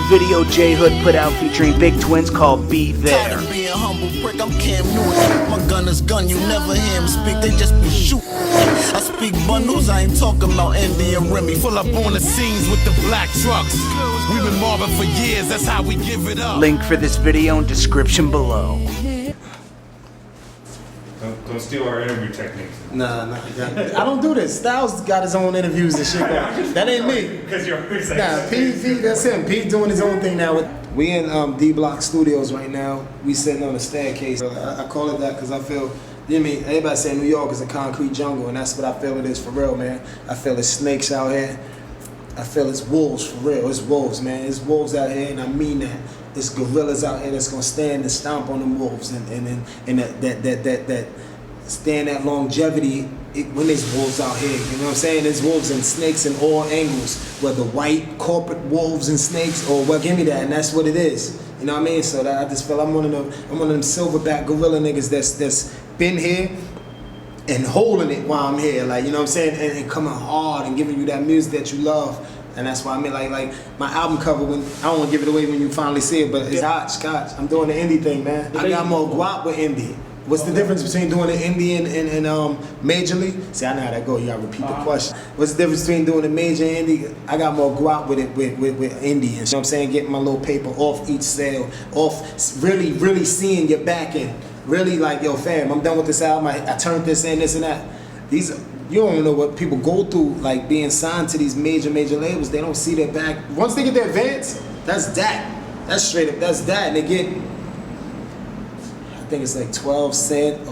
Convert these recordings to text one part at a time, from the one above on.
video J Hood put out featuring Big Twins called Be There. Tired of being humble prick, I'm Cam Newton. My gun is gun, you never hear him speak, they just be shoot. I speak bundles, I ain't talking about Envy and Remy. Full up on the scenes with the black trucks. We've been mobbing for years, that's how we give it up. Link for this video in description below. Don't steal our interview techniques. Nah, I don't do this. Styles got his own interviews and shit. That ain't me. Because you're always like, Nah, P, that's him. P doing his own thing now. We in D Block Studios right now. We sitting on a staircase. I call it that because I feel, you know what I mean? Everybody say New York is a concrete jungle, and that's what I feel it is for real, man. I feel it's snakes out here. I feel it's wolves for real. It's wolves, man. It's wolves out here, and I mean that. It's gorillas out here that's gonna stand and stomp on them wolves, and that stand that longevity when there's wolves out here. You know what I'm saying? There's wolves and snakes in all angles, whether white corporate wolves and snakes or what. Give me that, and that's what it is. You know what I mean? So that I just feel I'm one of them silverback gorilla niggas that's been here and holding it while I'm here. Like, you know what I'm saying? And coming hard and giving you that music that you love. And that's why I mean, like my album cover, when I don't want to give it away when you finally see it, but it's hot, Scotch. I'm doing the indie thing, man. I got more guap with indie. What's the difference between doing the indie and major league? See, I know how that go. You gotta repeat the question. What's the difference between doing the major and indie? I got more guap with it with indie. And you know what I'm saying? Getting my little paper off each sale, off really seeing your back end. Really like, yo, fam, I'm done with this album. I turned this in, this and that. You don't know what people go through, like being signed to these major labels. They don't see their back. Once they get their advance, that's that. That's straight up, that's that. And they get, I think it's like 12 cents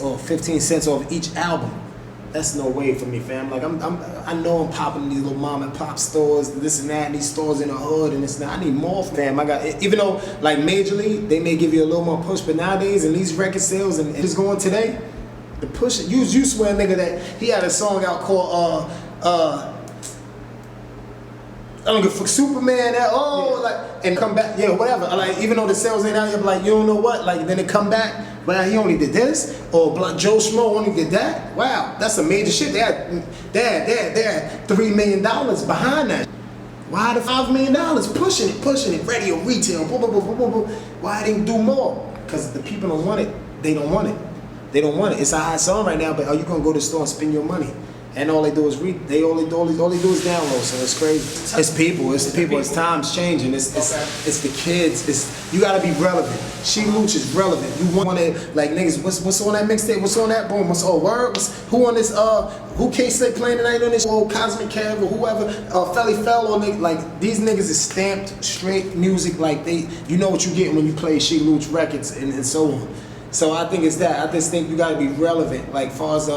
or 15 cents off each album. That's no way for me, fam. Like I know I'm popping in these little mom and pop stores, this and that, and these stores in the hood, and this and that. I need more, fam. I got, even though like Major League, they may give you a little more push, but nowadays in these record sales and it's going today, the push. You swear, nigga, that he had a song out called I don't give a fuck, Superman, like, and come back, yeah, whatever. Like, even though the sales ain't out yet, like, you don't know what, like, then it come back, well, he only did this, or Joe Schmo only did that. Wow, that's some major shit. They had $3 million behind that. Why the $5 million? Pushing it, radio, retail, boom, boom, boom, boom, boom, boom. Why didn't do more? Because the people don't want it. They don't want it. They don't want it. It's a hot song right now, but are you gonna go to the store and spend your money? And all they do is read. All they do is download. So it's crazy. It's people. It's times changing. It's the kids. You gotta be relevant. Sheek Louch is relevant. You want to, like, niggas. What's on that mixtape? What's on that? Boom. What's word? Who on this? Who K-Slick playing tonight on this? Cosmic Kev or whoever. Felly Fell or like these niggas is stamped straight music. Like you know what you get when you play Sheek Louch records and so on. So I think it's that. I just think you gotta be relevant. Like far as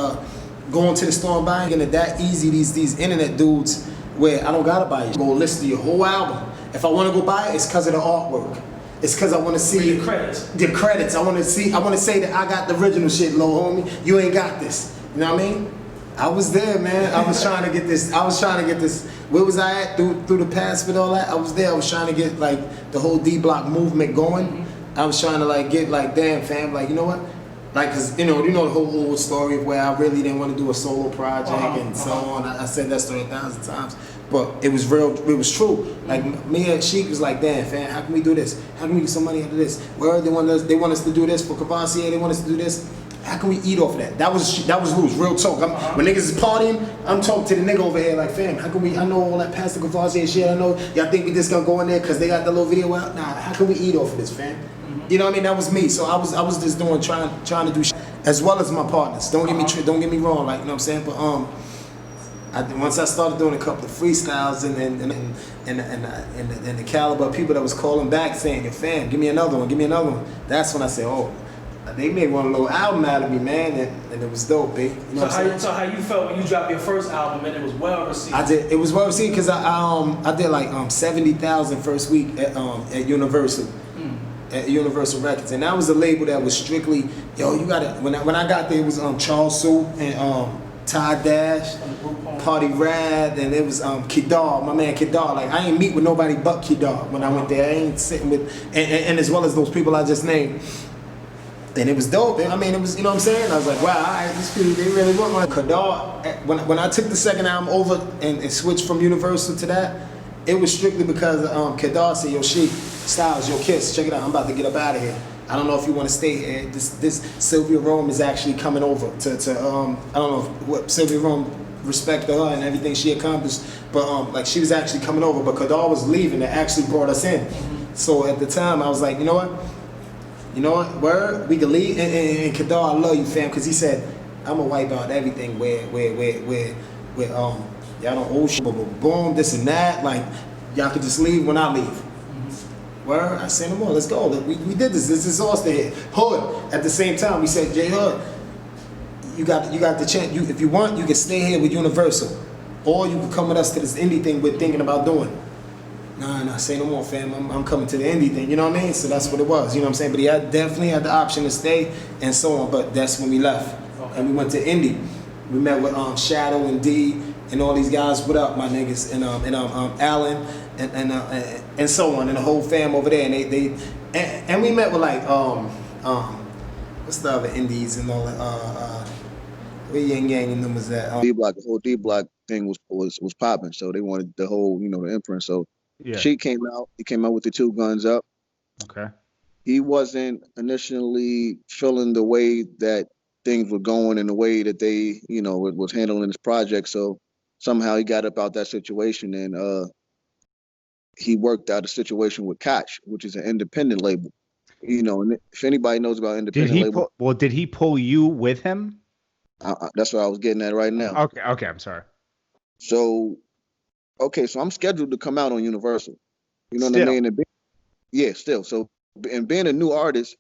going to the store and buying it that easy. These internet dudes where I don't gotta buy it. Go listen to your whole album. If I want to go buy it, it's because of the artwork. It's because I want to see the credits. The credits. I want to say that I got the original shit, little homie. You ain't got this. You know what I mean? I was there, man. I was trying to get this. Where was I at through the past with all that? I was there. I was trying to get like the whole D Block movement going. I was trying to like get like, damn, fam, like, you know what? Like, cause you know the whole old story of where I really didn't want to do a solo project and so on. I said that story 1,000 times, but it was real. It was true. Like me and Sheek was like, damn, fam, how can we do this? How can we get some money out of this? Where they want us to do this for Cavassier. They want us to do this. How can we eat off of that? That was loose, real talk. When niggas is partying, I'm talking to the nigga over here like, fam, how can we? I know all that Pastor Cavassier shit. I know y'all think we just gonna go in there because they got the little video out. Nah, how can we eat off of this, fam? You know what I mean? That was me. So I was just doing trying to do shit as well as my partners. Don't get me wrong. Like, you know what I'm saying? But once I started doing a couple of freestyles and the caliber of people that was calling back saying, "Yo, fam, give me another one." That's when I said, oh, they made one little album out of me, man, and it was dope, babe. You know so how you felt when you dropped your first album and it was well received? It was well received because I did like 70,000 first week at Universal. At Universal Records, and that was a label that was strictly, yo, you gotta. When I got there, it was Charles Sue and Ty Dash, Party Rad, and it was Kidar, my man Kidar. Like I ain't meet with nobody but Kidar when I went there. I ain't sitting with, and as well as those people I just named. And it was dope. I mean, it was, you know what I'm saying? I was like, wow, all right, these people, they really want my Kadar. When I took the second album over and switched from Universal to that, It was strictly because Kedar said, yo, Sheek, Styles, yo, Kiss, check it out. I'm about to get up out of here. I don't know if you want to stay here. This Sylvia Rome is actually coming over to I don't know what Sylvia Rome respect to her and everything she accomplished, but like she was actually coming over, but Kadar was leaving. That actually brought us in. So at the time, I was like, you know what, word, we can leave. And Kadar, I love you, fam, because he said, I'm gonna wipe out everything where y'all don't owe shit, boom, this and that. Like y'all could just leave when I leave. Word, I said no more. Let's go. We did this. This is Austin here. Hood. At the same time, we said, J Hood, you got the chance. If you want, you can stay here with Universal, or you can come with us to this indie thing we're thinking about doing. Nah, say no more, fam. I'm coming to the indie thing. You know what I mean? So that's what it was. You know what I'm saying? But he definitely had the option to stay and so on. But that's when we left, and we went to indie. We met with Shadow and D and all these guys. What up, my niggas? And Alan. And so on, and the whole fam over there, and we met with like what's the other indies and all that where Yang Yang and them was at D Block, the whole D Block thing was popping, so they wanted the whole, the imprint. So Sheek came out. He came out with the 2 guns up. Okay. He wasn't initially feeling the way that things were going and the way that they was handling this project. So somehow he got up out that situation and he worked out a situation with Koch, which is an independent label. And if anybody knows about independent label, did he pull you with him? That's what I was getting at right now. Okay, I'm sorry. So I'm scheduled to come out on Universal. You know what I mean? And still. So, and being a new artist,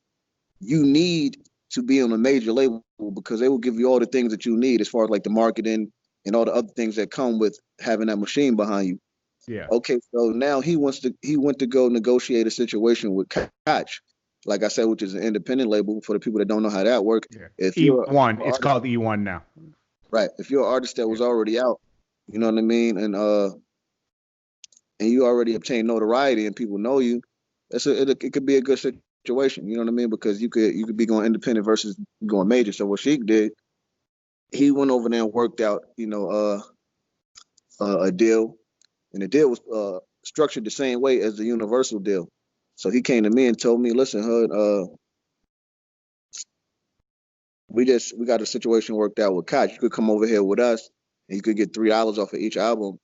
you need to be on a major label because they will give you all the things that you need as far as like the marketing and all the other things that come with having that machine behind you. Yeah. Okay, so now he went to go negotiate a situation with Koch, like I said, which is an independent label for the people that don't know how that works. Yeah. If E1, it's called E1 now. Right. If you're an artist that was already out, you know what I mean, and you already obtained notoriety and people know you, it could be a good situation. You know what I mean? Because you could be going independent versus going major. So what Sheek did, he went over there and worked out, a deal. And the deal was structured the same way as the Universal deal. So he came to me and told me, listen, Hood, we got a situation worked out with Koch. You could come over here with us and you could get $3 off of each album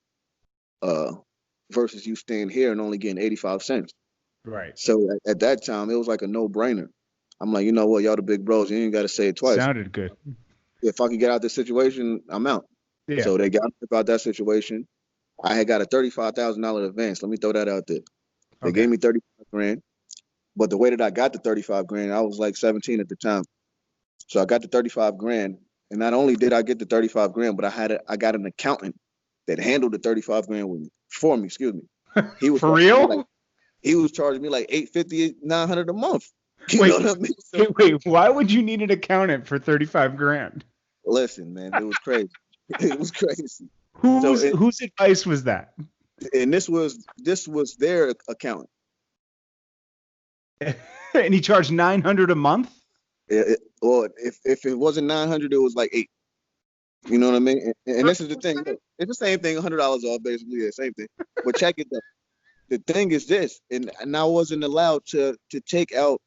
versus you staying here and only getting 85 cents. Right. So at that time, it was like a no-brainer. I'm like, you know what, y'all the big bros, you ain't got to say it twice. Sounded good. If I could get out this situation, I'm out. Yeah. So they got about that situation. I had got a $35,000 advance. Let me throw that out there. They gave me 35 grand. But the way that I got the 35 grand, I was like 17 at the time. So I got the 35 grand. And not only did I get the 35 grand, but I got an accountant that handled the 35 grand for me, excuse me. He was for real? He was charging me like $850, $900 a month. You know what I mean? So, wait, why would you need an accountant for 35 grand? Listen, man, it was crazy. It was crazy. Whose advice was that? And this was their accountant. And he charged $900 a month? Or if it wasn't 900, it was like 8. You know what I mean? And this is the thing. It's the same thing, $100 off, basically, the same thing. But check it out. The thing is this, and I wasn't allowed to take out,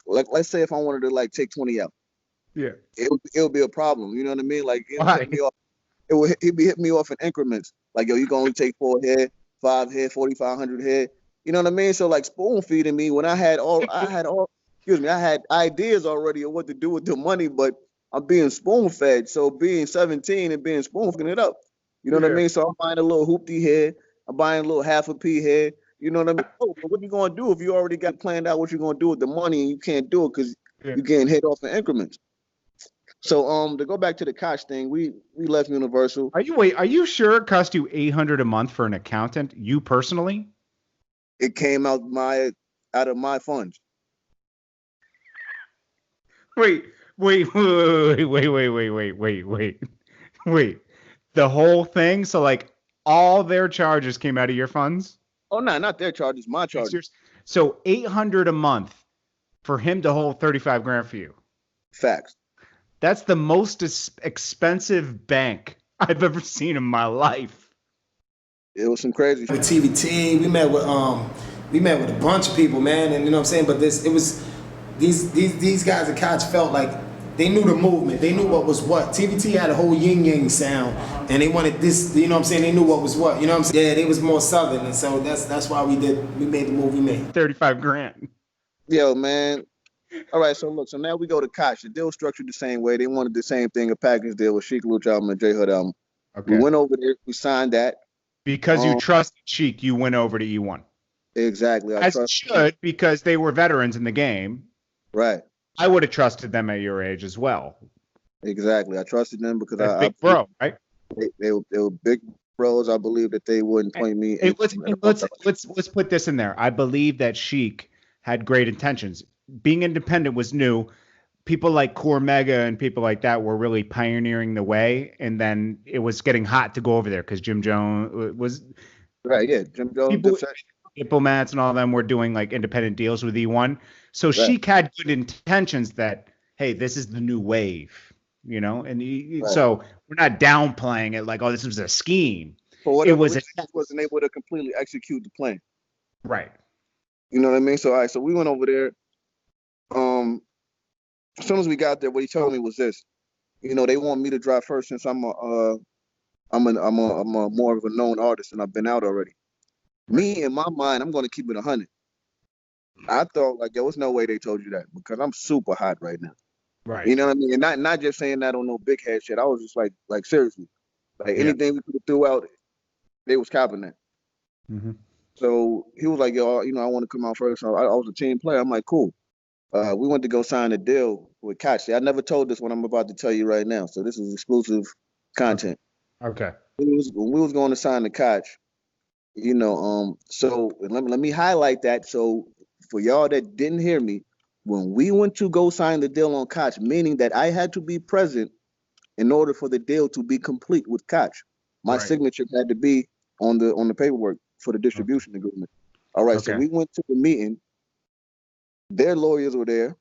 like, let's say if I wanted to like take 20 out. Yeah. It would be a problem. You know what I mean? Like, he'd be hitting me off in increments. Like, yo, you can only take 4 here, 5 here, 4,500 here. You know what I mean? So like spoon feeding me when I had ideas already of what to do with the money, but I'm being spoon fed. So being 17 and being spoon feeding it up. You know what I mean? So I'm buying a little hoopty here. I'm buying a little half a pea here. You know what I mean? Oh, but what you gonna do if you already got planned out what you're gonna do with the money and you can't do it because you're getting hit off in increments? So to go back to the Koch thing, we left Universal. Are you sure it cost you $800 a month for an accountant? You personally? It came out of my funds. Wait. The whole thing? So like all their charges came out of your funds? Oh no, not their charges, my charges. So $800 a month for him to hold 35 grand for you. Facts. That's the most expensive bank I've ever seen in my life. It was some crazy With shit. TVT, we met with a bunch of people, man, and you know what I'm saying. But these guys at Koch felt like they knew the movement. They knew what was what. TVT had a whole yin yang sound, and they wanted this. You know what I'm saying? They knew what was what. You know what I'm saying? Yeah, they was more southern, and so that's why we made the move we made. 35 grand. Yo, man. All right, so look, so now we go to Koch. The deal structured the same way. They wanted the same thing, a package deal with Sheek Louch album and J Hood album. Okay. We went over there, we signed that. Because you trusted Sheek, you went over to E1. Exactly. As you should, because they were veterans in the game. Right. I would have trusted them at your age as well. Exactly. I trusted them because big bro, right? They were big bros. I believe that they wouldn't point me. Let's put this in there. I believe that Sheek had great intentions. Being independent was new. People like Core Mega and people like that were really pioneering the way, and then it was getting hot to go over there because Jim Jones was right. Yeah, Jim Jones, Diplomats, and all of them were doing like independent deals with E1. So Sheek had good intentions that, hey, this is the new wave, you know, and so we're not downplaying it like, oh, this was a scheme. It was wasn't able to completely execute the plan. Right. You know what I mean? So all right, so we went over there. As soon as we got there, what he told me was this. You know, they want me to drive first since I'm a more of a known artist and I've been out already. Me, in my mind, I'm going to keep it 100. I thought, like, yo, there's no way they told you that because I'm super hot right now. Right. You know what I mean? And not just saying that on no big head shit. I was just like seriously. Like, anything we could have threw out, they was copping that. Mm-hmm. So he was like, yo, you know, I want to come out first. So I was a team player. I'm like, cool. We went to go sign a deal with Koch. I never told this what I'm about to tell you right now. So this is exclusive content. Okay. When we was going to sign the Koch, you know, so let me highlight that. So for y'all that didn't hear me, when we went to go sign the deal on Koch, meaning that I had to be present in order for the deal to be complete with Koch. My signature had to be on the paperwork for the distribution agreement. All right, so we went to the meeting. Their lawyers were there.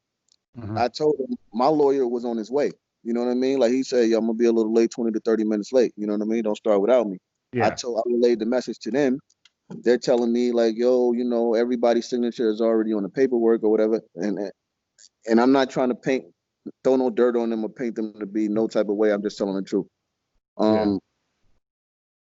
Mm-hmm. I told them my lawyer was on his way. You know what I mean? Like he said, yo, I'm gonna be a little late, 20 to 30 minutes late. You know what I mean? Don't start without me. Yeah. I relayed the message to them. They're telling me like, yo, you know, everybody's signature is already on the paperwork or whatever. And I'm not trying to throw no dirt on them or paint them to be no type of way. I'm just telling the truth.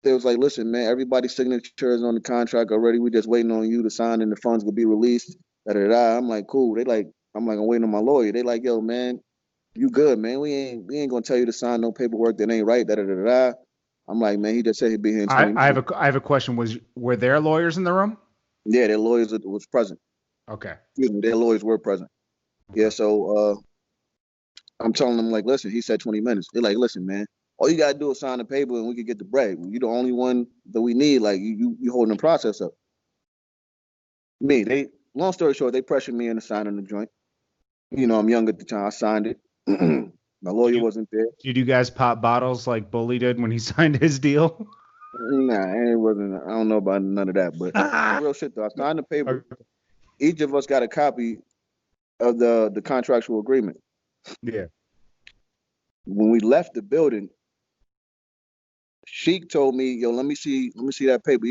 They was like, listen, man, everybody's signature is on the contract already. We're just waiting on you to sign and the funds will be released. I'm like, cool. I'm waiting on my lawyer. They like, yo, man, you good, man. We ain't gonna tell you to sign no paperwork that ain't right. I'm like, man, he just said he'd be here in 20 minutes. I have a question. Were there lawyers in the room? Yeah, their lawyers was present. Okay. Excuse me, their lawyers were present. Yeah, so I'm telling them like, listen, he said 20 minutes. They're like, listen, man, all you gotta do is sign the paper and we can get the bread. You're the only one that we need. Like you holding the process up. Long story short, they pressured me into signing the joint. You know, I'm young at the time. I signed it. My lawyer wasn't there. Did you guys pop bottles like Bully did when he signed his deal? Nah, it wasn't. I don't know about none of that, but real shit though. I signed the paper. Each of us got a copy of the contractual agreement. Yeah. When we left the building, Sheek told me, yo, let me see that paper.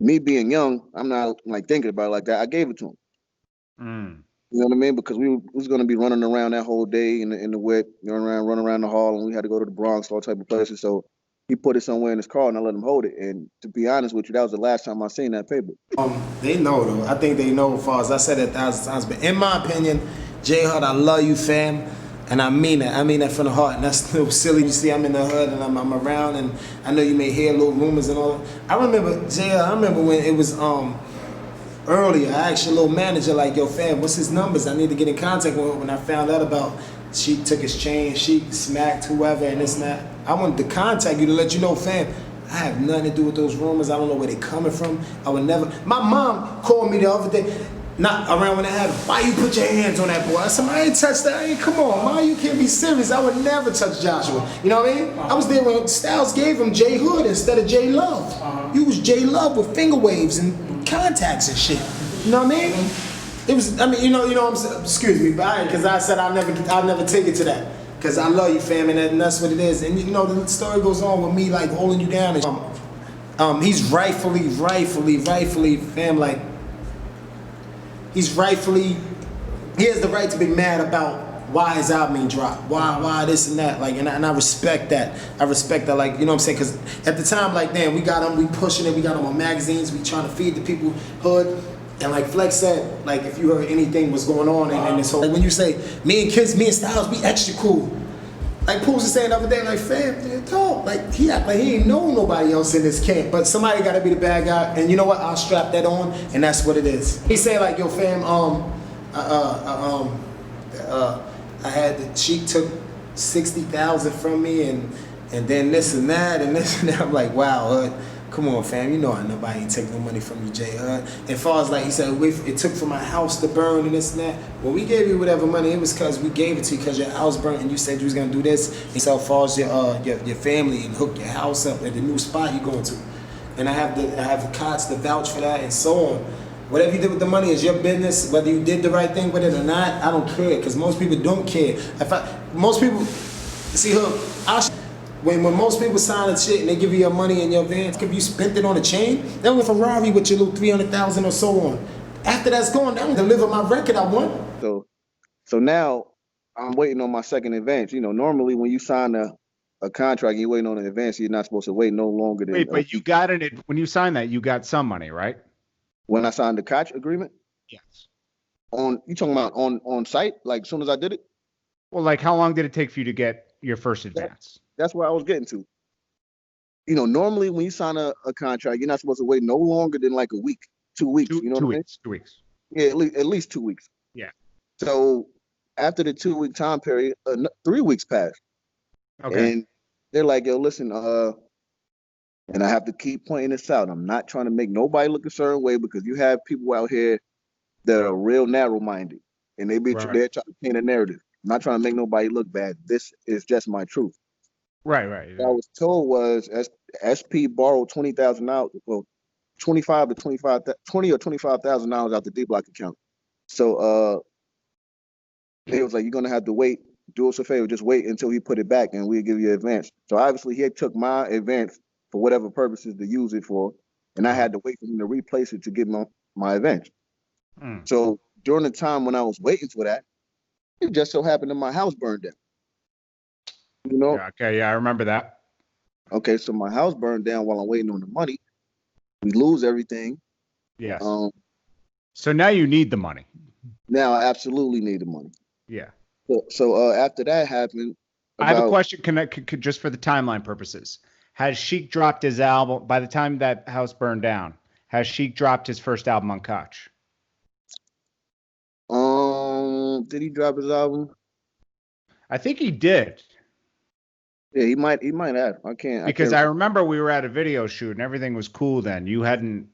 Me being young, I'm not like thinking about it like that. I gave it to him. You know what I mean? Because we was gonna be running around that whole day in the whip, running around the hall, and we had to go to the Bronx, all type of places. So he put it somewhere in his car, and I let him hold it. And to be honest with you, that was the last time I seen that paper. They know though. I think they know. As far as I said it 1,000 times, but in my opinion, J Hood, I love you, fam. And I mean that. I mean that from the heart. And that's no silly. You see, I'm in the hood and I'm around, and I know you may hear little rumors and all that. I remember, Jay, I remember when it was earlier, I asked your little manager, like, yo, fam, what's his numbers? I need to get in contact with him. When I found out about Sheek took his chain, Sheek smacked whoever and this and that, I wanted to contact you to let you know, fam, I have nothing to do with those rumors. I don't know where they're coming from. I would never. My mom called me the other day. Not around when I had, why you put your hands on that boy? I said, I ain't touched that. Come on, Ma, you can't be serious. I would never touch Joshua. You know what I mean? I was there when Styles gave him J Hood instead of J Love. You was J Love with finger waves and contacts and shit. You know what I mean? It was, I mean, you know what I'm saying? Excuse me, but because I said I'll never take it to that. Because I love you, fam, and that's what it is. And you know, the story goes on with me like holding you down. And he's rightfully, fam, like, he has the right to be mad about why his album ain't dropped, why this and that, like, and I respect that. Like, you know what I'm saying? Because at the time, like, damn, we got him, we pushing it, we got him on magazines, we trying to feed the people hood. And like Flex said, like, if you heard anything was going on in this whole, like, when you say me and Styles, we extra cool. Like Paws was saying the other day, like, fam, talk. Like, he act like he ain't know nobody else in this camp, but somebody got to be the bad guy. And you know what? I'll strap that on, and that's what it is. He say like, yo, fam, I had Sheek took 60,000 from me, and then this and that and this and that. I'm like, wow, come on, fam. You know nobody ain't take no money from you, Jay. As far as like he said, it took for my house to burn and this and that. When we gave you whatever money, it was because we gave it to you because your house burned and you said you was gonna do this. And so as far as your family and hook your house up at the new spot you going to, and I have the cots to vouch for that and so on. Whatever you did with the money is your business. Whether you did the right thing with it or not, I don't care. Because most people don't care. Most people see when most people sign a shit and they give you your money in your advance, if you spent it on a chain, they don't get a Ferrari with your little 300,000 or so on. After that's gone, they don't deliver my record I want. So now I'm waiting on my second advance. You know, normally when you sign a contract and you're waiting on an advance, you're not supposed to wait no longer than. Wait, but you got it when you signed that. You got some money, right? When I signed the contract agreement. Yes. You talking about on site? Like as soon as I did it? Well, like how long did it take for you to get your first advance? That's where I was getting to. You know, normally when you sign a contract, you're not supposed to wait no longer than like a week, 2 weeks. You know what I mean? 2 weeks. Yeah, at least 2 weeks. Yeah. So after the 2 week time period, 3 weeks passed. Okay. And they're like, yo, listen, and I have to keep pointing this out. I'm not trying to make nobody look a certain way because you have people out here that are real narrow-minded, and they're trying to paint a narrative. I'm not trying to make nobody look bad. This is just my truth. Right. What I was told was SP borrowed $20,000, well, $20 or $25,000 out the D Block account. So they was like, you're gonna have to wait. Do us a favor, just wait until he put it back, and we'll give you an advance. So obviously he had took my advance for whatever purposes to use it for, and I had to wait for him to replace it to get my advance. So during the time when I was waiting for that, it just so happened that my house burned down. You know? Yeah, okay, yeah, I remember that. Okay, so my house burned down while I'm waiting on the money. We lose everything. Yes. So now you need the money. Now I absolutely need the money. Yeah. So after that happened, I have a question. Just for the timeline purposes, has Sheek dropped his album by the time that house burned down? Has Sheek dropped his first album on Koch? Did he drop his album? I think he did. Yeah, he might have. I remember we were at a video shoot and everything was cool then. You hadn't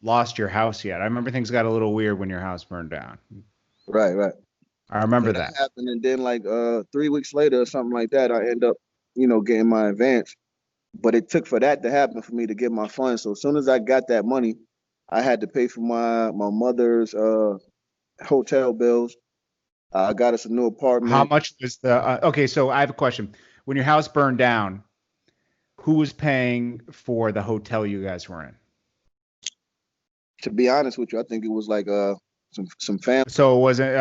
lost your house yet. I remember things got a little weird when your house burned down. Right. I remember that happened, and then like 3 weeks later or something like that, I end up, getting my advance. But it took for that to happen for me to get my funds. So as soon as I got that money, I had to pay for my mother's hotel bills. I got us a new apartment. How much was the? Okay, so I have a question. When your house burned down, who was paying for the hotel you guys were in? To be honest with you, I think it was like some family. So was it?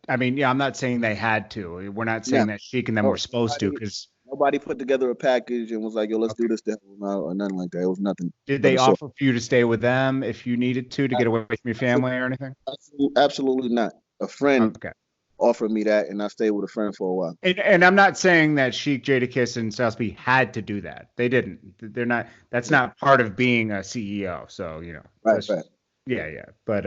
I'm not saying they had to. We're not saying that Sheek and them were supposed to, because nobody put together a package and was like, "Yo, let's do this," or nothing like that. It was nothing. Did they offer for you to stay with them if you needed to get away from your family or anything? Absolutely not. A friend offered me that, and I stayed with a friend for a while. And I'm not saying that Sheek, Jadakiss, and Styles P had to do that. They didn't. They're not. That's not part of being a CEO. So Right. Yeah. But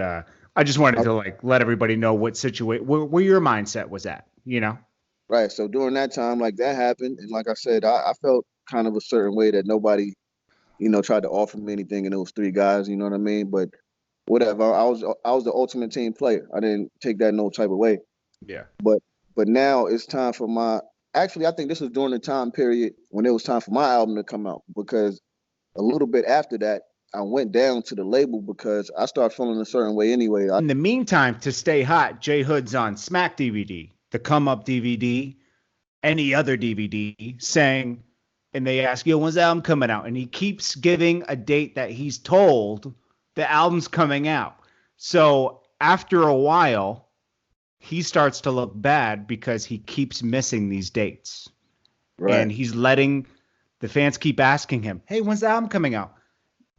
I just wanted to let everybody know what where your mindset was at. Right. So during that time, like that happened, and like I said, I felt kind of a certain way that nobody, tried to offer me anything, and it was three guys. You know what I mean? But whatever. I was the ultimate team player. I didn't take that no type of way. Yeah. But now it's time for actually, I think this was during the time period when it was time for my album to come out, because a little bit after that, I went down to the label because I started feeling a certain way anyway. In the meantime, to stay hot, J Hood's on Smack DVD, the Come Up DVD, any other DVD, saying, and they ask, yo, when's the album coming out? And he keeps giving a date that he's told the album's coming out. So after a while, he starts to look bad because he keeps missing these dates. Right. And he's letting the fans keep asking him, hey, when's the album coming out?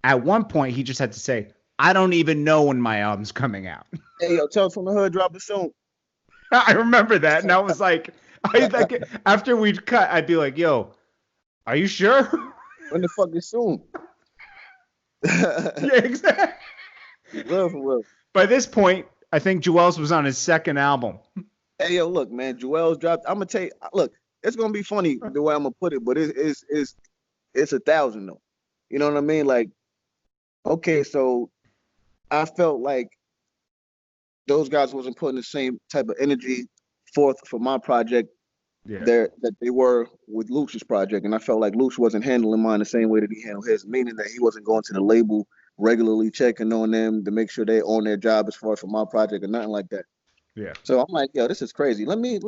At one point, he just had to say, I don't even know when my album's coming out. Hey, yo, Tell From the Hood dropped it soon. I remember that. And I was like, after we'd cut, I'd be like, yo, are you sure? When the fuck is soon? Yeah, exactly. For real. By this point, I think Joel's was on his second album. Hey, yo, look, man, Joel's dropped. I'm going to tell you, look, it's going to be funny the way I'm going to put it, but it's 1,000 though. You know what I mean? Like, okay, so I felt like those guys wasn't putting the same type of energy forth for my project that they were with Louch's project. And I felt like Louch wasn't handling mine the same way that he handled his, meaning that he wasn't going to the label regularly checking on them to make sure they own their job as far as for my project or nothing like that. Yeah. So I'm like, yo, this is crazy. Let me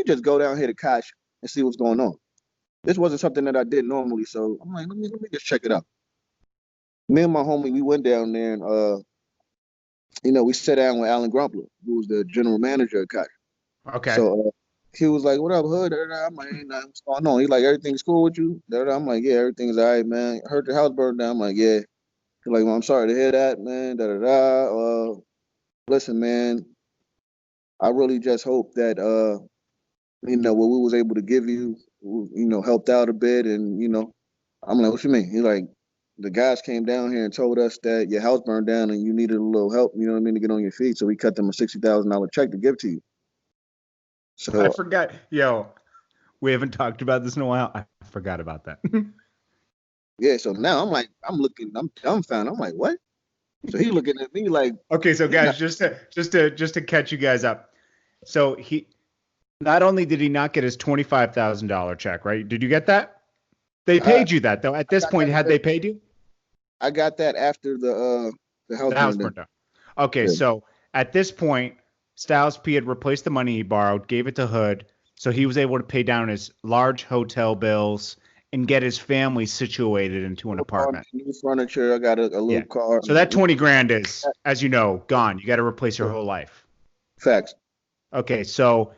just go down here to Koch and see what's going on. This wasn't something that I did normally, so I'm like, let me just check it out. Me and my homie, we went down there and we sat down with Alan Grumpler, who was the general manager at Koch. Okay. So he was like, what up, Hood? I'm like, ain't nothing, what's going on? He's like, everything's cool with you? I'm like, yeah, everything's all right, man. I heard the house burned down. I'm like, yeah. He's like, well, I'm sorry to hear that, man. Listen, man, I really just hope that, what we was able to give you, helped out a bit. And, I'm like, what you mean? He's like, the guys came down here and told us that your house burned down and you needed a little help, to get on your feet. So we cut them a $60,000 check to give to you. So I forgot. Yo, we haven't talked about this in a while. I forgot about that. Yeah. So now I'm dumbfounded. I'm like, what? So he looking at me like. Okay, so guys, just to catch you guys up. So he not only did he not get his $25,000 check, right? Did you get that? They paid you that though. At this point, had they paid you? I got that after the house burned down. Okay, yeah. So at this point, Styles P had replaced the money he borrowed, gave it to Hood, so he was able to pay down his large hotel bills and get his family situated into an apartment. New furniture. I got a little car. So that 20 grand is, as you know, gone. You got to replace your whole life. Facts. Okay, so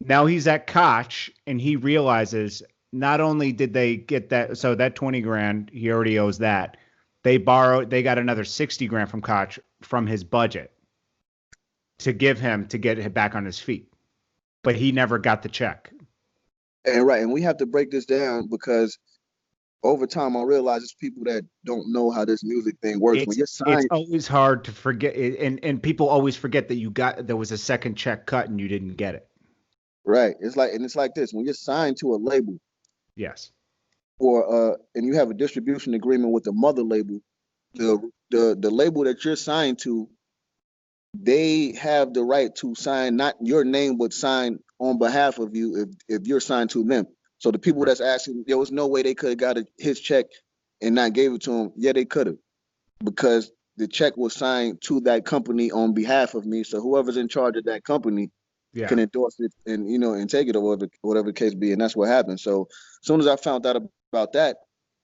now he's at Koch and he realizes not only did they get that, so that 20 grand, he already owes that. They got another 60 grand from Koch from his budget to give him to get him back on his feet. But he never got the check. And we have to break this down because over time I realize it's people that don't know how this music thing works. When you're signed, it's always hard to forget, and people always forget that there was a second check cut and you didn't get it. Right. It's like this. When you're signed to a label, yes, or and you have a distribution agreement with the mother label, the label that you're signed to, they have the right to sign not your name but sign on behalf of you if you're signed to them. So the people that's asking, there was no way they could have got his check and not gave it to him. Yeah, they could have, because the check was signed to that company on behalf of me. So whoever's in charge of that company can endorse it and and take it, or whatever the case be. And that's what happened. So as soon as I found out about that,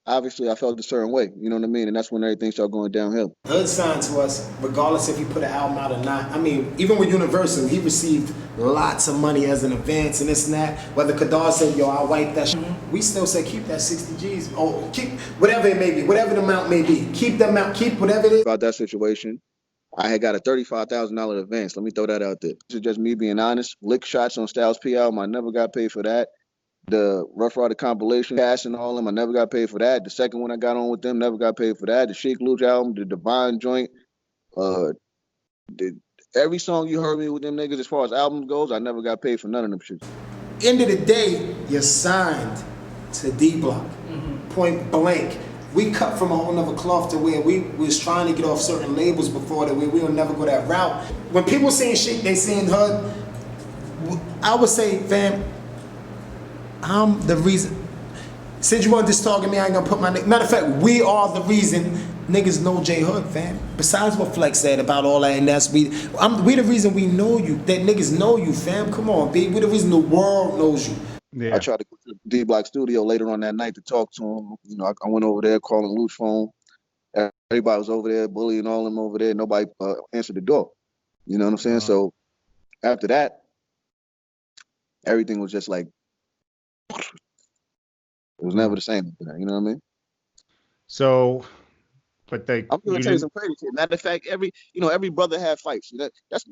obviously I felt a certain way, you know what I mean? And that's when everything started going downhill. Hood signed to us, regardless if he put an album out or not. I mean, even with Universal, he received lots of money as an advance and this and that. Whether Kadar said, yo, I'll wipe that shit, we still say keep that 60 G's, or keep whatever it may be, whatever the amount may be. Keep the amount, keep whatever it is. About that situation, I had got a $35,000 advance. Let me throw that out there. This is just me being honest. Lick shots on Styles P album, I never got paid for that. The Rough Rider compilation, Cash and all them, I never got paid for that. The second one I got on with them, never got paid for that. The Sheek Louch album, the Divine joint, every song you heard me with them niggas as far as albums goes, I never got paid for none of them shit. End of the day, you're signed to D-Block, point blank. We cut from a whole nother cloth to where we was trying to get off certain labels before that we will never go that route. When people saying shit, they saying Hood, I would say, fam, I'm the reason. Since you want this talking me, I ain't gonna put my name. Matter of fact, we are the reason niggas know J Hood, fam. Besides what Flex said about all that, and that's we the reason we know you. That niggas know you, fam. Come on, B. We the reason the world knows you. Yeah. I tried to go to D Block Studio later on that night to talk to him. You know, I went over there calling Louch phone. Everybody was over there bullying all them over there. Nobody answered the door. You know what I'm saying? So after that, everything was just like, it was never the same after that. You know what I mean? So, but I'm gonna tell you some crazy shit. Matter of fact, every brother had fights. That's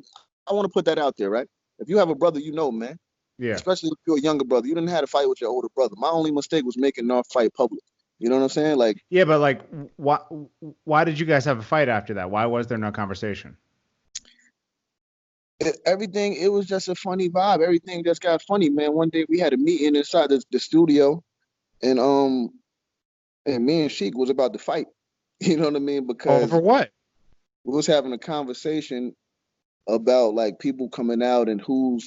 I want to put that out there, right? If you have a brother, you know, man. Yeah. Especially if you're a younger brother, you didn't have to fight with your older brother. My only mistake was making our fight public. You know what I'm saying? Like, yeah, but like, why did you guys have a fight after that? Why was there no conversation? Everything, it was just a funny vibe. Everything just got funny, man. One day we had a meeting inside the studio, and me and Sheek was about to fight. You know what I mean? Because over what? We was having a conversation about like people coming out and who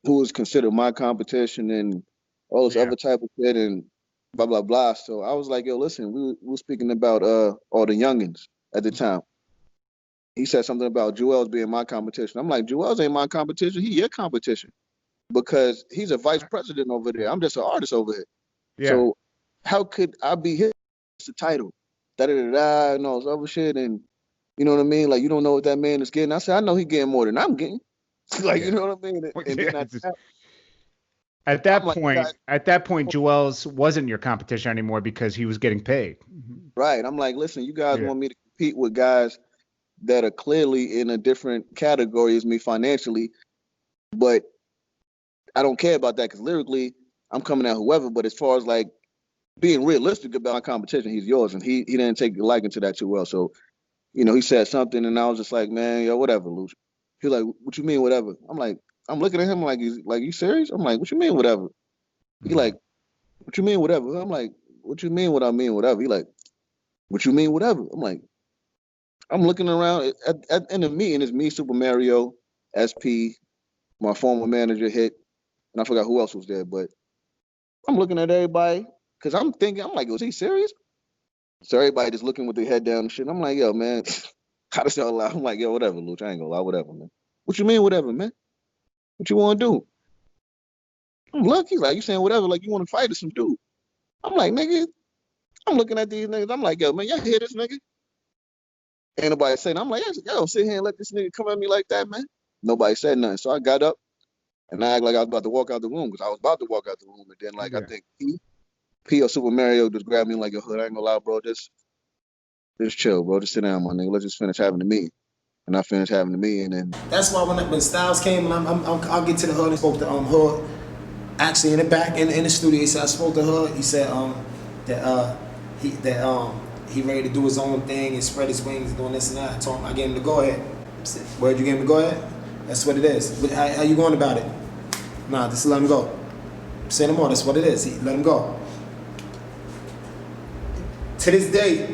is considered my competition and all this other type of shit and blah blah blah. So I was like, yo, listen, we were speaking about all the youngins at the time. He said something about Joel's being my competition. I'm like, Joel's ain't my competition. He your competition because he's a vice president over there. I'm just an artist over here. Yeah. So how could I be his title? Da-da-da-da and all this other shit. And you know what I mean? Like, you don't know what that man is getting. I said, I know he getting more than I'm getting. Like, you know what I mean? And then at that point, Joel's wasn't your competition anymore because he was getting paid. Right. I'm like, listen, you guys want me to compete with guys that are clearly in a different category as me financially, but I don't care about that because lyrically, I'm coming at whoever. But as far as like being realistic about my competition, he's yours, and he didn't take a liking to that too well. So, you know, he said something, and I was just like, man, yo, whatever, Louch. He's like, what you mean, whatever? I'm like, I'm looking at him like, he's like, you serious? I'm like, what you mean, whatever? He like, what you mean, whatever? I'm like, what you mean, what I mean, whatever? He like, what you mean, whatever? I'm like, I'm looking around in the meeting. It's me, Super Mario, SP, my former manager, Hit, and I forgot who else was there. But I'm looking at everybody because I'm thinking, I'm like, was he serious? So everybody just looking with their head down and shit. I'm like, yo, man, how does y'all lie? I'm like, yo, whatever, Louch. I ain't gonna lie, whatever, man. What you mean, whatever, man? What you want to do? I'm lucky. He's like, you saying whatever, like you want to fight or some dude. I'm like, nigga, I'm looking at these niggas. I'm like, yo, man, y'all hear this nigga? Ain't nobody saying. I'm like, yo, sit here and let this nigga come at me like that, man. Nobody said nothing. So I got up and I act like I was about to walk out the room because I was about to walk out the room. And then, like, I think P or Super Mario just grabbed me like, yo, hood, I ain't gonna lie, bro. Just chill, bro. Just sit down, my nigga. Let's just finish having the meeting. And I finished having the meeting. And that's why when Styles came, I'll get to the hood and spoke to Hood. Actually, in the back, in the studio, he said, I spoke to Hood. He said he ready to do his own thing and spread his wings, doing this and that. I told him, I gave him the go ahead. Where'd you give him the go ahead? That's what it is. But how you going about it? Nah, just let him go. Say no more. That's what it is. Let him go. To this day,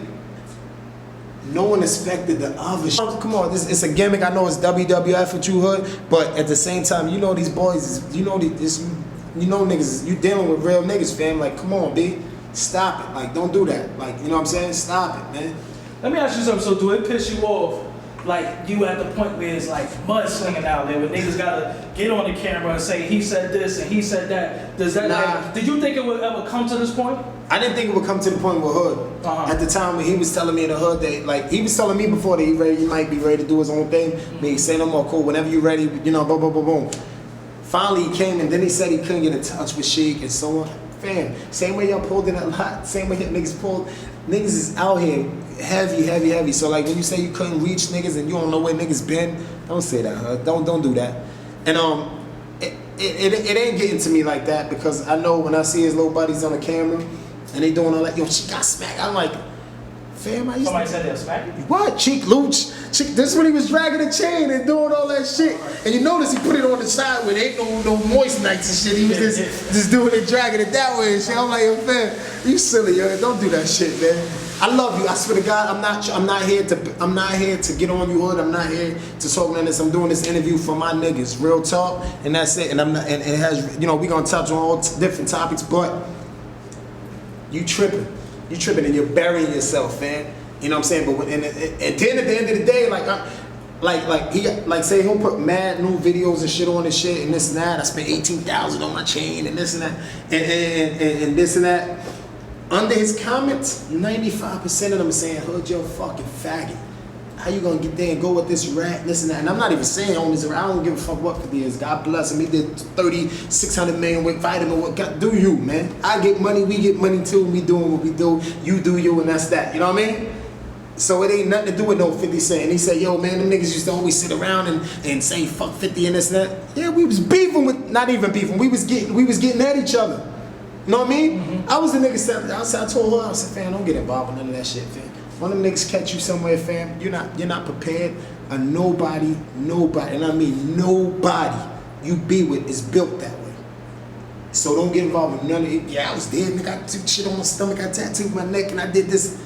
no one expected the other shit. Come on, it's a gimmick. I know it's WWF with you, Hood, but at the same time, you know these boys, you know niggas, you dealing with real niggas, fam. Like, come on, B. Stop it. Like, don't do that. Like, you know what I'm saying? Stop it, man. Let me ask you something. So do it piss you off, like, you at the point where it's like mudslinging out there, where niggas gotta get on the camera and say he said this and he said that? Does that, like, did you think it would ever come to this point? I didn't think it would come to the point with Hood. At the time when he was telling me in the Hood that, like, he was telling me before that he might be ready to do his own thing. Me say no more, cool, whenever you're ready, you know, boom, boom, boom, boom. Finally he came and then he said he couldn't get in touch with Sheek and so on. Fam, same way y'all pulled in a lot, same way niggas pulled. Niggas is out here heavy. So like when you say you couldn't reach niggas and you don't know where niggas been, don't say that, huh? Don't do that. And it ain't getting to me like that because I know when I see his little buddies on the camera and they doing all that, yo, she got smacked. I'm like, fam, I used Somebody said they'll smack you? What? Sheek Louch. This when he was dragging the chain and doing all that shit. And you notice he put it on the side where there ain't no moist nights and shit. He was just doing it, dragging it that way and shit. I'm like, yo, fam, you silly, yo. Don't do that shit, man. I love you. I swear to God, I'm not here to get on you, Hood. I'm not here to talk none of this. I'm doing this interview for my niggas, real talk, and that's it. And and it has, you know, we gonna touch on all different topics, but you tripping, and you're burying yourself, man. You know what I'm saying? But at the end of the day, like Like say he'll put mad new videos and shit on his shit and this and that. I spent 18,000 on my chain and this and that and this and that. Under his comments, 95% of them are saying, "Hood, you're a fucking faggot. How you gonna get there and go with this rat, this and that?" And I'm not even saying homies, I don't give a fuck what it is. God bless him. He did 600 million with vitamin. What God, do you, man? I get money, we get money too. We doing what we do. You do you, and that's that. You know what I mean? So it ain't nothing to do with no 50 Cent. And he said, "Yo, man, them niggas used to always sit around and say fuck 50 and this and that." Yeah, we was beefing with, not even beefing. We was getting at each other. You know what I mean? Mm-hmm. I was the nigga I told her, I said, "Fam, don't get involved in none of that shit, fam. One of them niggas catch you somewhere, fam, you're not prepared. And nobody, and I mean nobody you be with is built that way. So don't get involved with none of it." Yeah, I was dead, nigga. I took shit on my stomach, I tattooed my neck, and I did this.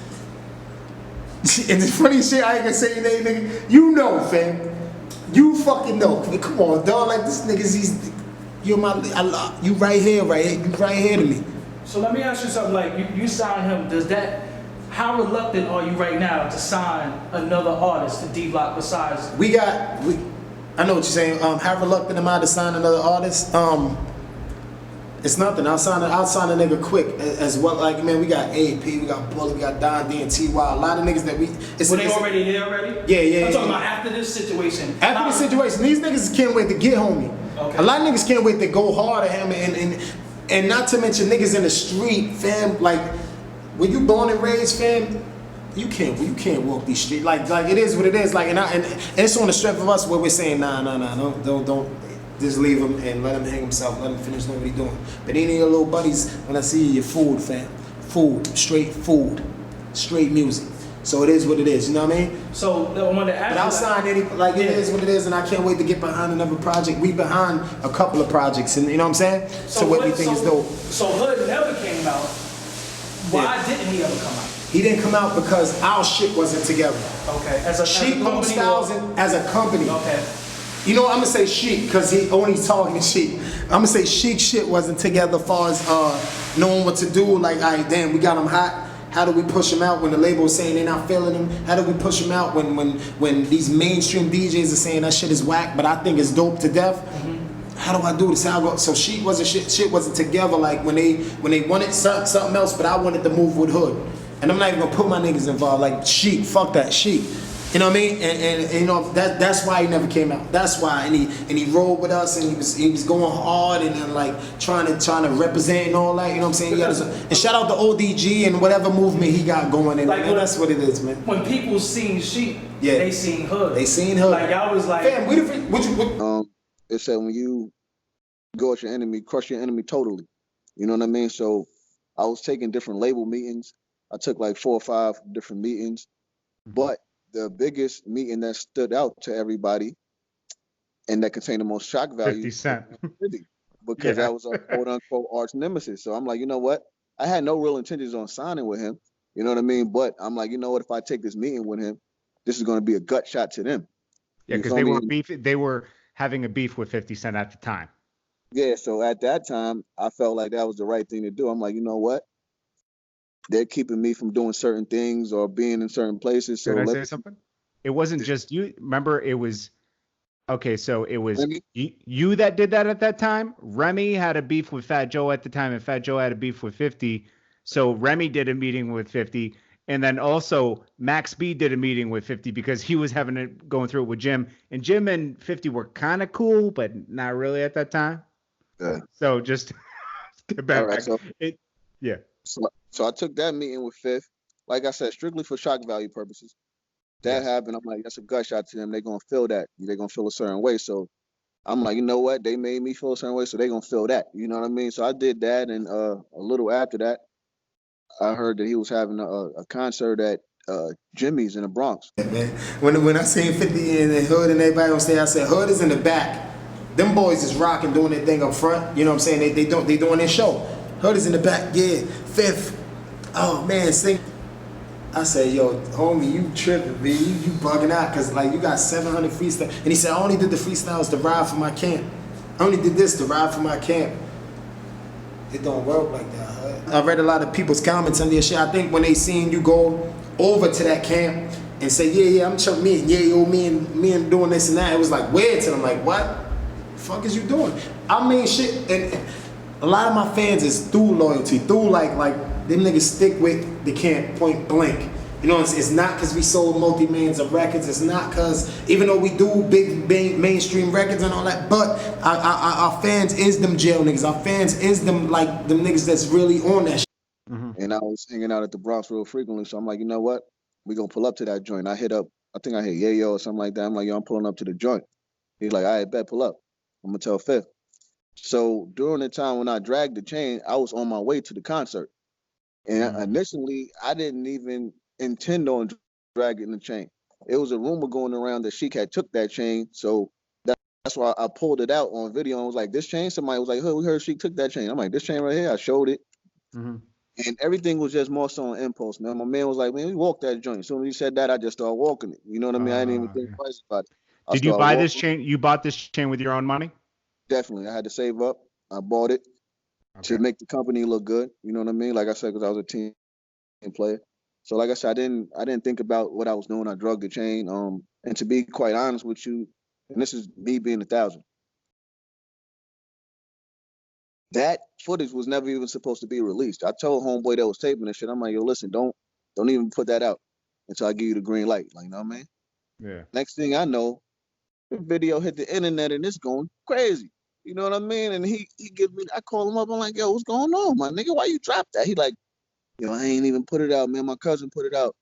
And the funny shit, I ain't gonna say your name, nigga. You know, fam. You fucking know. Come on, dog. Like this nigga's, you're my, you right here, you right here to me. So let me ask you something. Like you signed him. How reluctant are you right now to sign another artist to D Block besides? I know what you're saying. How reluctant am I to sign another artist? It's nothing. I'll sign a nigga quick as well. Like, man, we got AP, we got Bullet, we got Don D and TY. A lot of niggas that we. Were they already there already? Yeah. I'm talking about after this situation. After this situation, these niggas can't wait to get homie. Okay. A lot of niggas can't wait to go hard at him and not to mention niggas in the street, fam. Like, when you born and raised, fam, you can't walk these streets. Like it is what it is. Like, and it's on the strength of us where we're saying, nah, don't. Just leave him and let him hang himself. Let him finish what he's doing. But any of your little buddies, when I see you, your food, fam. Food, straight music. So it is what it is. You know what I mean? So I wanted to ask. But I'll sign any. Like it is what it is, and I can't wait to get behind another project. We behind a couple of projects, and you know what I'm saying? So what we think is dope. So Hood never came out. Why didn't he ever come out? He didn't come out because our shit wasn't together. Okay. Sheek Louch as a company. Okay. You know what, I'm gonna say Sheek, because he only talking Sheek. I'm gonna say Sheek shit wasn't together as far as knowing what to do. Like, all right, damn, we got him hot. How do we push him out when the label is saying they're not feeling him? How do we push him out when these mainstream DJs are saying that shit is whack, but I think it's dope to death? Mm-hmm. How do I do this? How I go? So Sheek wasn't shit wasn't together. Like when they wanted something else, but I wanted to move with Hood, and I'm not even gonna put my niggas involved. Like Sheek, fuck that Sheek. You know what I mean? And you know that's why he never came out. That's why, and he rolled with us, and he was going hard and then like trying to represent and all that. You know what I'm saying? And shout out to ODG and whatever movement he got going. And like, man, that's what it is, man. When people seen Sheek, they seen Hood. They seen Hood. Like y'all was like, fam, what? It said when you go at your enemy, crush your enemy totally. You know what I mean? So I was taking different label meetings. I took like 4 or 5 different meetings, but the biggest meeting that stood out to everybody and that contained the most shock value 50 Cent. Because that was a quote unquote arch nemesis. So I'm like, you know what? I had no real intentions on signing with him. You know what I mean? But I'm like, you know what? If I take this meeting with him, this is going to be a gut shot to them. Yeah, because they were having a beef with 50 Cent at the time. Yeah, so at that time, I felt like that was the right thing to do. I'm like, you know what? They're keeping me from doing certain things or being in certain places. So Can I say something? It wasn't just you. Remember, it was so it was you that did that at that time. Remy had a beef with Fat Joe at the time, and Fat Joe had a beef with 50. So Remy did a meeting with 50, and then also Max B did a meeting with 50 because he was going through it with Jim, and Jim and 50 were kind of cool, but not really at that time. Yeah. So just get back. All right, so, yeah. So I took that meeting with Fifth, like I said, strictly for shock value purposes. That happened. I'm like, that's a gut shot to them. They're going to feel that. They're going to feel a certain way. So I'm like, you know what? They made me feel a certain way, so they're going to feel that. You know what I mean? So I did that, and a little after that, I heard that he was having a concert at Jimmy's in the Bronx. Yeah, man. When I seen 50 in the Hood and everybody on stage, I said, Hood is in the back. Them boys is rocking, doing their thing up front. You know what I'm saying? They doing their show. Hood is in the back, yeah. Fifth, oh man, sing. I said, yo, homie, you tripping, man. You bugging out, because like you got 700 freestyles. And he said, I only did the freestyles to ride for my camp. I only did this to ride for my camp. It don't work like that, huh? I read a lot of people's comments on this shit. I think when they seen you go over to that camp and say, yeah, I'm chucking me, me and doing this and that. It was like weird to them. Like, what the fuck is you doing? I mean, shit. And a lot of my fans is through loyalty, through like them niggas stick with the camp point blank. You know, it's not because we sold multi-millions of records. It's not because, even though we do big mainstream records and all that, but our fans is them jail niggas. Our fans is them niggas that's really on that shit. Mm-hmm. And I was hanging out at the Bronx real frequently, so I'm like, you know what? We gonna pull up to that joint. I think I hit Yayo or something like that. I'm like, yo, I'm pulling up to the joint. He's like, all right, bet, pull up. I'm gonna tell Fifth. So during the time when I dragged the chain, I was on my way to the concert. And initially, I didn't even intend on dragging the chain. It was a rumor going around that Sheek had took that chain, so that's why I pulled it out on video and was like, this chain? Somebody was like, hey, we heard Sheek took that chain. I'm like, this chain right here? I showed it. Mm-hmm. And everything was just more so on impulse, man. My man was like, man, we walked that joint. So when he said that, I just started walking it. You know what I mean? I didn't even think twice about it. Did you buy this chain? You bought this chain with your own money? Definitely. I had to save up. I bought it to make the company look good. You know what I mean? Like I said, because I was a team player. So like I said, I didn't think about what I was doing. I drugged the chain. And to be quite honest with you, and this is me being 1,000. That footage was never even supposed to be released. I told homeboy that was taping this shit, I'm like, yo, listen, don't even put that out until I give you the green light. Like, you know what I mean? Yeah. Next thing I know, the video hit the internet and it's going crazy. You know what I mean? And he gives me, I call him up, I'm like, yo, what's going on, my nigga? Why you dropped that? He like, yo, I ain't even put it out, man. My cousin put it out.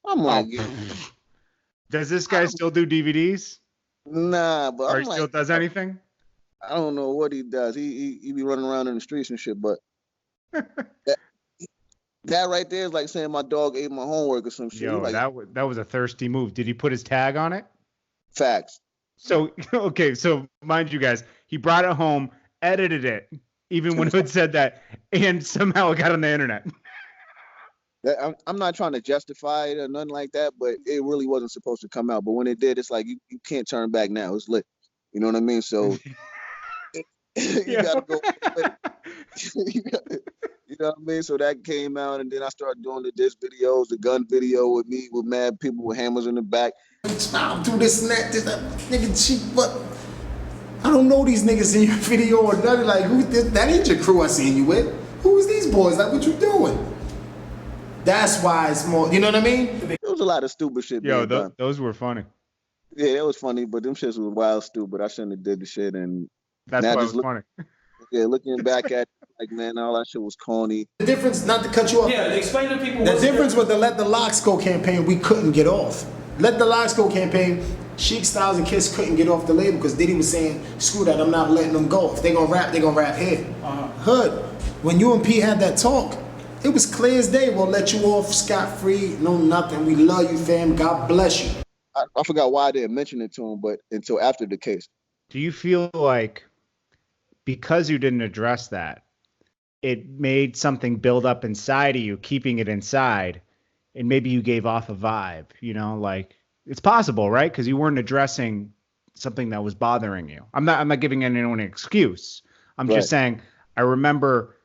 I'm like, does this guy still do DVDs? Nah, but or he still does anything? I don't know what he does. He be running around in the streets and shit, but that right there is like saying my dog ate my homework or some shit. Yo, like, that was a thirsty move. Did he put his tag on it? Facts. So, okay, so mind you guys, he brought it home, edited it, even when Hood said that, and somehow it got on the internet. I'm not trying to justify it or nothing like that, but it really wasn't supposed to come out. But when it did, it's like you can't turn back now. It's lit. You know what I mean? So you gotta go. You know what I mean? So that came out, and then I started doing the disc videos, the gun video with me, with mad people with hammers in the back. I'll do this and that, nigga cheap, but I don't know these niggas in your video or nothing. Like, who? That ain't your crew I seen you with. Who is these boys? Like, what you doing? That's why it's more. You know what I mean? There was a lot of stupid shit. Yo, those were funny. Yeah, it was funny, but them shits was wild stupid. I shouldn't have did the shit, and that's why it was funny. Yeah, looking back at it, like, man, all that shit was corny. The difference, not to cut you off. Yeah, explain to people. The difference with the Let the Locks Go campaign, we couldn't get off. Let the Locks Go campaign, Sheek, Styles, and Kiss couldn't get off the label because Diddy was saying, screw that, I'm not letting them go. If they gonna rap here. Hood, when you and P had that talk, it was clear as day. We'll let you off scot-free, no nothing. We love you, fam. God bless you. I forgot why I didn't mention it to him, but until after the case. Do you feel like because you didn't address that, it made something build up inside of you, keeping it inside, and maybe you gave off a vibe, you know, like it's possible, right? Because you weren't addressing something that was bothering you. I'm not giving anyone an excuse. I'm just saying, I remember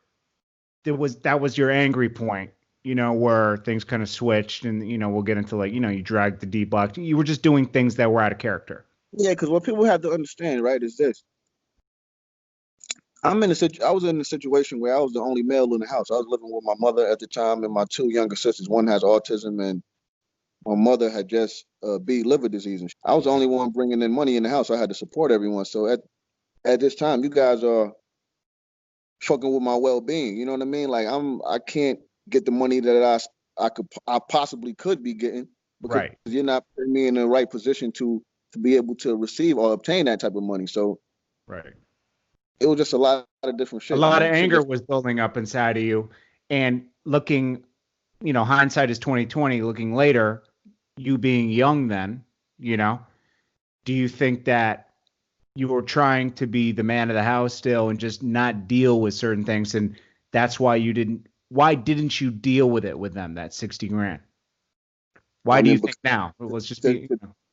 that was your angry point, you know, where things kind of switched, and, you know, we'll get into, like, you know, you dragged the D block. You were just doing things that were out of character. Yeah, because what people have to understand, right, is this. I was in a situation where I was the only male in the house. I was living with my mother at the time and my two younger sisters. One has autism, and my mother had just B liver disease. And I was the only one bringing in money in the house. I had to support everyone. So at this time, you guys are fucking with my well-being. You know what I mean? Like, I can't get the money that I possibly could be getting, because you're not putting me in the right position to be able to receive or obtain that type of money. So it was just a lot of different shit. A lot of anger was building up inside of you, and looking, you know, hindsight is 2020. Looking later, you being young then, you know, do you think that you were trying to be the man of the house still and just not deal with certain things, and that's why why didn't you deal with it with them, that 60 grand? Why do you think now? Let's just be.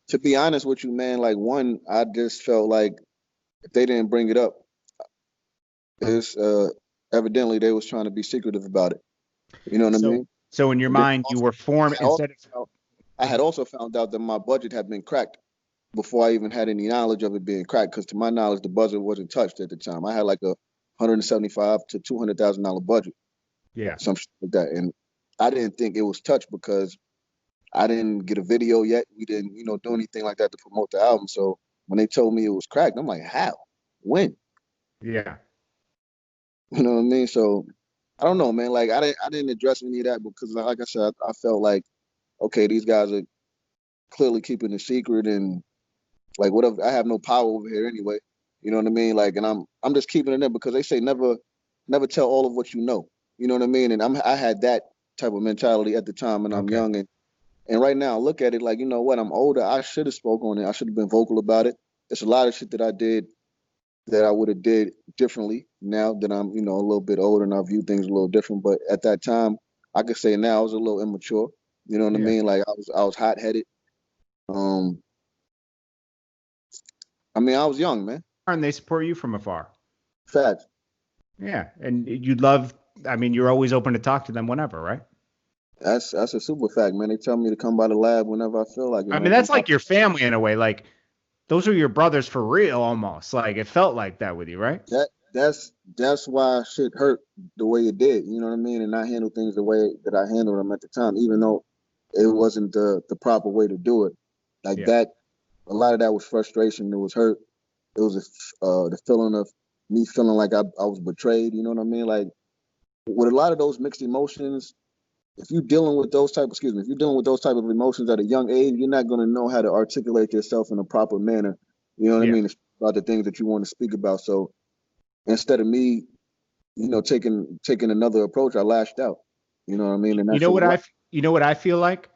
To be honest with you, man, like, one, I just felt like if they didn't bring it up, it's evidently they was trying to be secretive about it. You know what I mean? So in your mind, you were forming, I had also found out that my budget had been cracked before I even had any knowledge of it being cracked. Because to my knowledge, the budget wasn't touched at the time. I had like a $175,000 to $200,000 budget, Yeah. some shit like that, and I didn't think it was touched because I didn't get a video yet. We didn't, do anything like that to promote the album. So when they told me it was cracked, I'm like, how? When? Yeah. You know what I mean? So I don't know, man. Like I didn't address any of that because, like I said, I felt like, okay, these guys are clearly keeping a secret, and like whatever. I have no power over here anyway. You know what I mean? Like, and I'm just keeping it in because they say never tell all of what you know. You know what I mean? And I had that type of mentality at the time, and I'm young, and right now, look at it like, you know what? I'm older. I should have spoke on it. I should have been vocal about it. There's a lot of shit that I did that I would have did differently now that I'm, a little bit older and I view things a little different. But at that time, I could say now I was a little immature. You know what I mean? Like I was hot headed. I mean, I was young, man. And they support you from afar. Facts. Yeah, and you'd love. I mean, you're always open to talk to them whenever, right? That's a super fact, man. They tell me to come by the lab whenever I feel like it. I mean, that's like your family in a way. Like, those are your brothers for real, almost. Like, it felt like that with you, right? That's why shit hurt the way it did. You know what I mean? And I handled things the way that I handled them at the time, even though it wasn't the proper way to do it. Like that, a lot of that was frustration. It was hurt. It was the feeling of me feeling like I was betrayed. You know what I mean? Like with a lot of those mixed emotions, if you're dealing with those type of emotions at a young age, you're not going to know how to articulate yourself in a proper manner. You know what I mean? About the things that you want to speak about. So instead of me, taking another approach, I lashed out. You know what I mean? And you know what I feel like?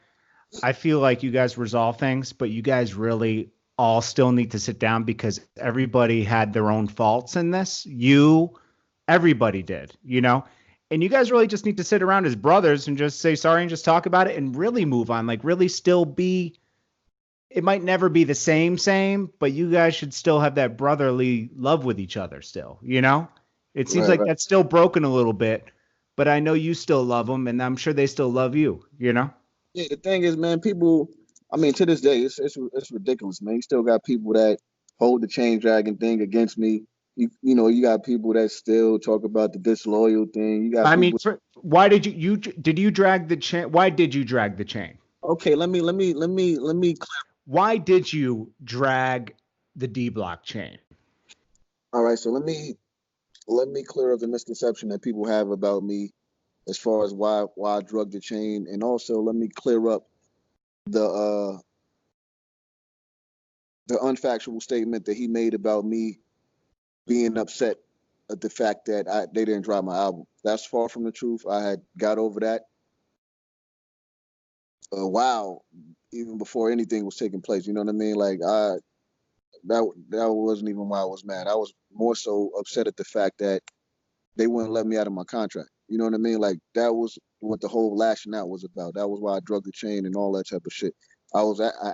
I feel like you guys resolve things, but you guys really all still need to sit down because everybody had their own faults in this. Everybody did, And you guys really just need to sit around as brothers and just say sorry and just talk about it and really move on. Like really still be, it might never be the same, but you guys should still have that brotherly love with each other still, It seems like that's still broken a little bit, but I know you still love them and I'm sure they still love you, Yeah, the thing is, man, people, I mean, to this day, it's ridiculous, man. You still got people that hold the chain dragging thing against me. You got people that still talk about the disloyal thing. You got. Why did you drag the chain? Why did you drag the chain? Okay, let me clear. Why did you drag the D Block chain? All right, so let me clear up the misconception that people have about me as far as why I drug the chain, and also let me clear up the unfactual statement that he made about me being upset at the fact that they didn't drop my album. That's far from the truth. I had got over that a while, even before anything was taking place. You know what I mean? Like that wasn't even why I was mad. I was more so upset at the fact that they wouldn't let me out of my contract. You know what I mean? Like that was what the whole lashing out was about. That was why I drug the chain and all that type of shit. I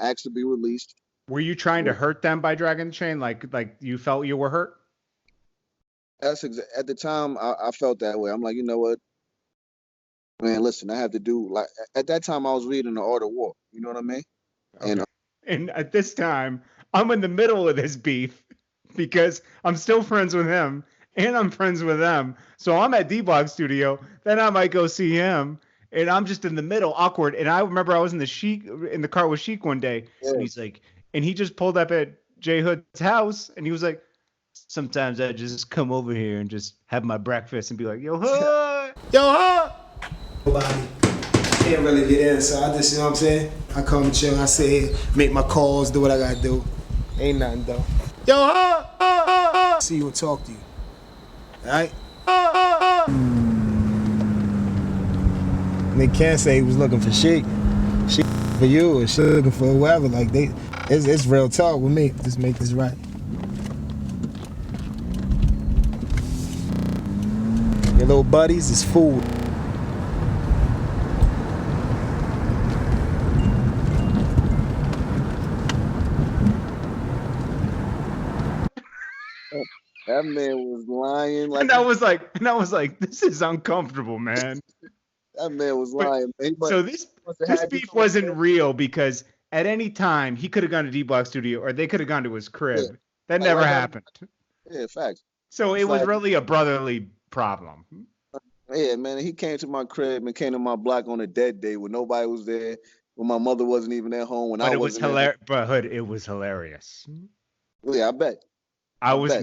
asked to be released. Were you trying to hurt them by dragging the chain? Like you felt you were hurt? At the time, I felt that way. I'm like, you know what, man, listen, I have to do, like, at that time, I was reading The Art of War. You know what I mean? Okay. And at this time, I'm in the middle of this beef because I'm still friends with him and I'm friends with them. So I'm at D-Block Studio. Then I might go see him. And I'm just in the middle, awkward. And I remember I was in the car with Sheek one day. Yeah. And he's like, and he just pulled up at J Hood's house. And he was like, sometimes I just come over here and just have my breakfast and be like, yo, Hood, yo, Hood. Nobody can't really get in, so I just, you know what I'm saying? I come and chill, I sit here, make my calls, do what I gotta do. Ain't nothing though. Yo, Hood, see you and talk to you. All right? And they can't say he was looking for Sheek. Sheek for you or Sheek looking for whoever. Like it's real talk with me. Just make this right. Your little buddies is food. That man was lying. And I was like, this is uncomfortable, man. That man was lying, man. He So must have this had you beef come up wasn't there. real because at any time he could have gone to D Block Studio or they could have gone to his crib. Yeah. That Like, never right down- happened. Yeah, facts. So it It's was like- really a brotherly problem. Yeah, man. He came to my crib and came to my block on a dead day when nobody was there, when my mother wasn't even at home, when But I it was wasn't there. hilarious. But Hood, it was hilarious. Yeah, I bet. I was bet.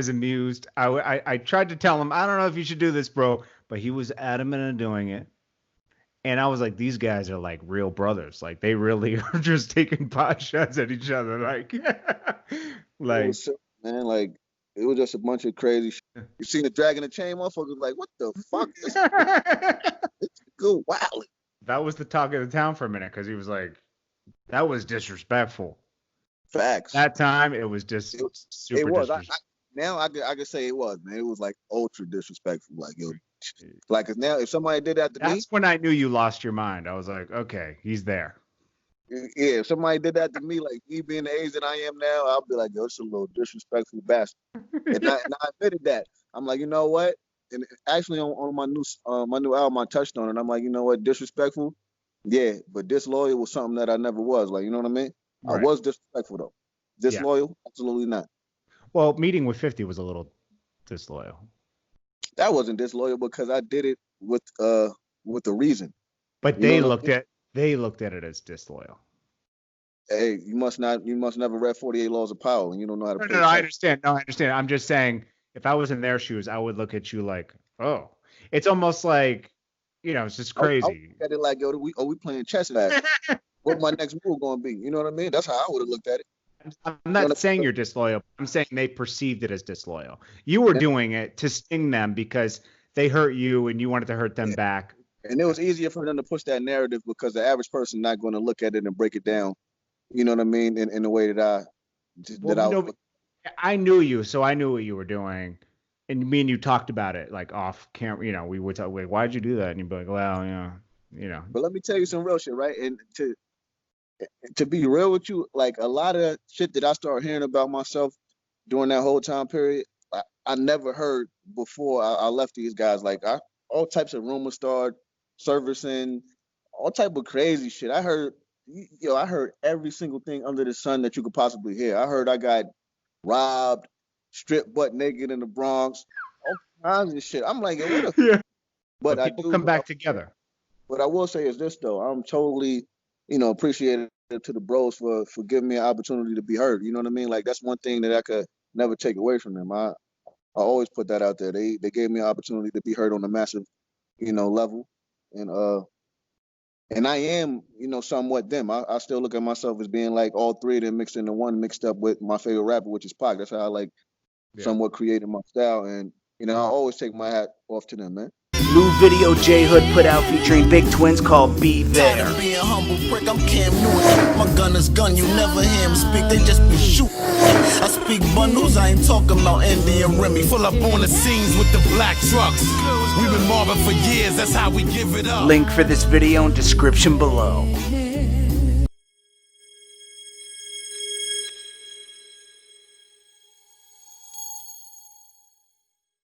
amused. I tried to tell him, I don't know if you should do this, bro, but he was adamant on doing it. And I was like, these guys are like real brothers. Like they really are just taking pot shots at each other. Like, It like was sick, man, like it was just a bunch of crazy shit. You seen the Dragon and Chain motherfuckers like, what the fuck? This go wild. that was the talk of the town for a minute because he was like, that was disrespectful. Facts. That time it was just It- super it was. disrespectful. Now I could say it was, man. It was like ultra disrespectful. Like, yo, like 'cause now if somebody did that to me, That's when I knew you lost your mind. I was like, okay, he's there. yeah, if somebody did that to me, like me being the age that I am now, I'll be like, yo, it's a little disrespectful bastard. and I admitted that. I'm like, you know what? And actually on my new album, I touched on it. I'm like, you know what? Disrespectful, yeah, but disloyal was something that I never was. Like, you know what I mean? Right. I was disrespectful though. Disloyal, absolutely not. Well, meeting with 50 was a little disloyal. That wasn't disloyal because I did it with a reason. But You they know what looked at it as disloyal. Hey, you must never read 48 Laws of Power and you don't know how to No, play. no, I chess. understand. No, I understand. I'm just saying, if I was in their shoes, I would look at you like, oh, it's almost like, it's just I would crazy. look at it like, yo, we playing chess last. What my next move gonna be? You know what I mean? That's how I would have looked at it. I'm not saying you're disloyal. I'm saying they perceived it as disloyal. You were doing it to sting them because they hurt you and you wanted to hurt them back. And it was easier for them to push that narrative because the average person not going to look at it and break it down. You know what I mean? In the way that I knew you, so I knew what you were doing. And me and you talked about it like off camera. We would talk, why'd you do that? And you'd be like, well, But let me tell you some real shit, right? And to be real with you, like a lot of shit that I started hearing about myself during that whole time period, I never heard before I left these guys. Like all types of rumors started surfacing, all type of crazy shit. I heard every single thing under the sun that you could possibly hear. I heard I got robbed, stripped butt naked in the Bronx, all kinds of shit. I'm like, yo, what the yeah. But I people do come back together. What I will say is this though, I'm totally, appreciative to the bros for giving me an opportunity to be heard. You know what I mean? Like that's one thing that I could never take away from them. I always put that out there. They gave me an opportunity to be heard on a massive, level. And I am, somewhat them. I still look at myself as being like all three of them mixed into one, mixed up with my favorite rapper, which is Pac. That's how I somewhat created my style. And, I always take my hat off to them, man. New video J Hood put out featuring Big Twins called Be There. Tired of being humble prick, I'm Cam Newton. My gun is gun, you never hear him speak, they just be shooting. I speak bundles, I ain't talking about Indian Remy. Pull up on the scenes with the black trucks. We've been mobbing for years, that's how we give it up. Link for this video in description below.